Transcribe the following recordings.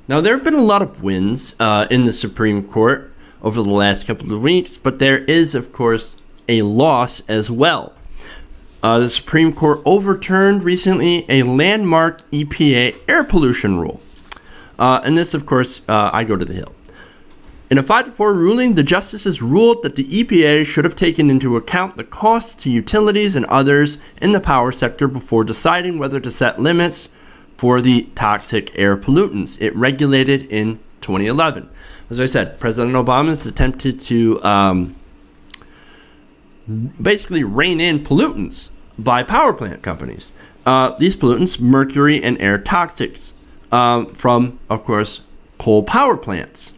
Now, there have been a lot of wins in the Supreme Court over the last couple of weeks, but there is, of course, a loss as well. The Supreme Court overturned recently a landmark EPA air pollution rule. And this, of course, I go to the Hill. In a 5-4 ruling, the justices ruled that the EPA should have taken into account the costs to utilities and others in the power sector before deciding whether to set limits for the toxic air pollutants it regulated in 2011. As I said, President Obama has attempted to basically rein in pollutants by power plant companies. These pollutants, mercury and air toxics, from, of course, coal power plants.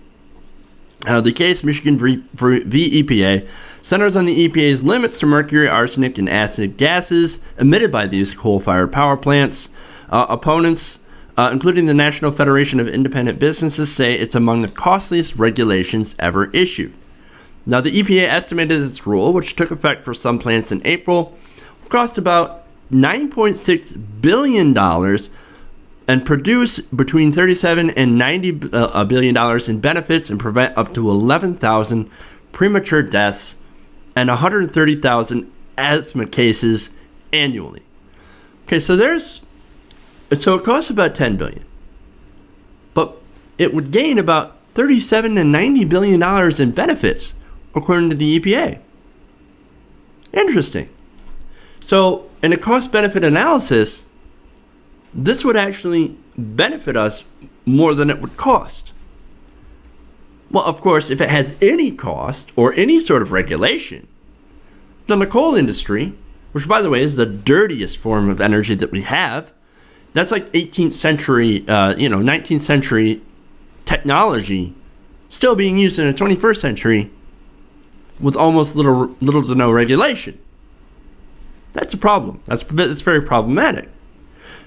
The case, Michigan v. EPA, centers on the EPA's limits to mercury, arsenic, and acid gases emitted by these coal-fired power plants. Opponents, including the National Federation of Independent Businesses, say it's among the costliest regulations ever issued. Now, the EPA estimated its rule, which took effect for some plants in April, will cost about $9.6 billion and produce between $37 and $90 billion in benefits and prevent up to 11,000 premature deaths and 130,000 asthma cases annually. Okay, so it costs about $10 billion, but it would gain about $37 and $90 billion in benefits, according to the EPA. Interesting. So, in a cost-benefit analysis, this would actually benefit us more than it would cost. Well, of course, if it has any cost or any sort of regulation, then the coal industry, which, by the way, is the dirtiest form of energy that we have, that's like 18th century, 19th century technology still being used in the 21st century with almost little to no regulation. That's a problem. That's very problematic.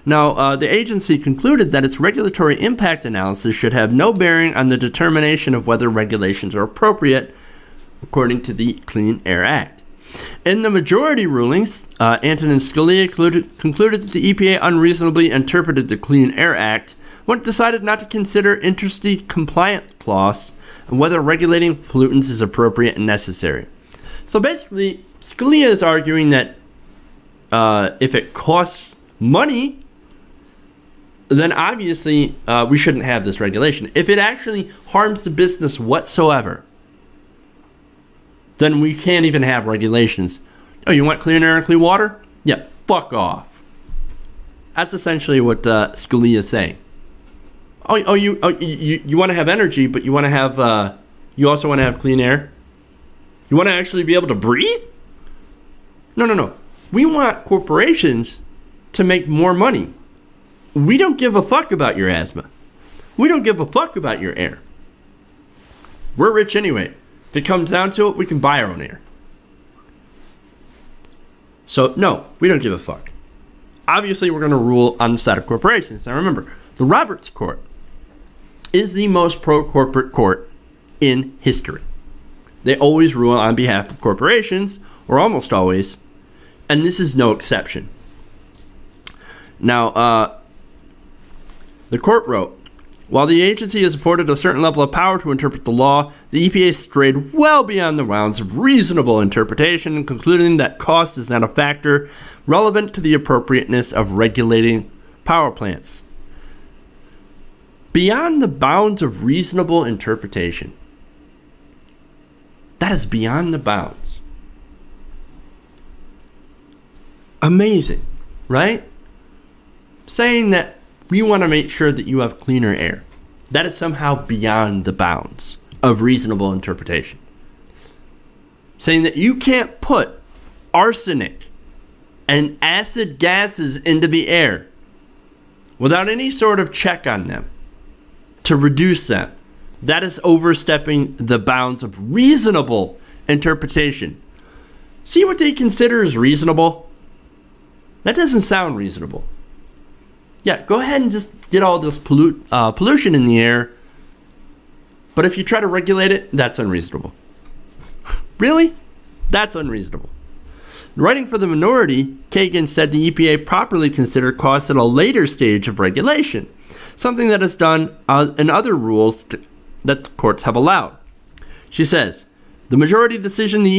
Now, the agency concluded that its regulatory impact analysis should have no bearing on the determination of whether regulations are appropriate, according to the Clean Air Act. In the majority rulings, Antonin Scalia concluded that the EPA unreasonably interpreted the Clean Air Act when it decided not to consider interstate compliant clause and whether regulating pollutants is appropriate and necessary. So basically, Scalia is arguing that if it costs money, then obviously we shouldn't have this regulation. If it actually harms the business whatsoever, then we can't even have regulations. Oh, you want clean air and clean water? Yeah, fuck off. That's essentially what Scalia is saying. You want to have energy, but you want to have you also want to have clean air. You want to actually be able to breathe? No. We want corporations to make more money. We don't give a fuck about your asthma. We don't give a fuck about your air. We're rich anyway. If it comes down to it, we can buy our own air. So, no, we don't give a fuck. Obviously, we're going to rule on the side of corporations. Now, remember, the Roberts Court is the most pro-corporate court in history. They always rule on behalf of corporations, or almost always, and this is no exception. Now, the court wrote, while the agency is afforded a certain level of power to interpret the law, the EPA strayed well beyond the bounds of reasonable interpretation, concluding that cost is not a factor relevant to the appropriateness of regulating power plants. Beyond the bounds of reasonable interpretation. That is beyond the bounds. Amazing, right? Saying that we want to make sure that you have cleaner air. That is somehow beyond the bounds of reasonable interpretation. Saying that you can't put arsenic and acid gases into the air without any sort of check on them to reduce them. That is overstepping the bounds of reasonable interpretation. See what they consider as reasonable? That doesn't sound reasonable. Yeah, go ahead and just get all this pollution in the air. But if you try to regulate it, that's unreasonable. Really? That's unreasonable. Writing for the minority, Kagan said the EPA properly considered costs at a later stage of regulation. something that is done in other rules that the courts have allowed. She says, the majority decision that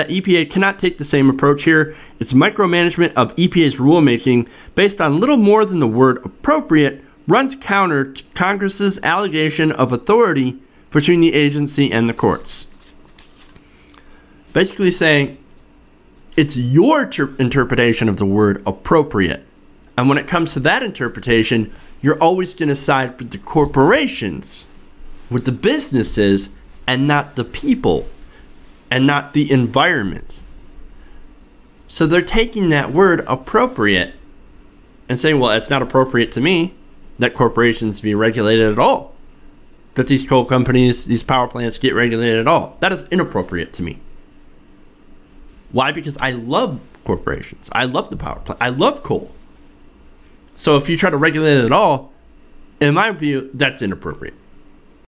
EPA cannot take the same approach here. Its micromanagement of EPA's rulemaking based on little more than the word appropriate runs counter to Congress's allegation of authority between the agency and the courts. Basically saying, it's your interpretation of the word appropriate. And when it comes to that interpretation, you're always going to side with the corporations, with the businesses, and not the people, and not the environment. So they're taking that word appropriate and saying, well, it's not appropriate to me that corporations be regulated at all, that these coal companies, these power plants get regulated at all. That is inappropriate to me. Why? Because I love corporations. I love the power plant. I love coal. So if you try to regulate it at all, in my view, that's inappropriate.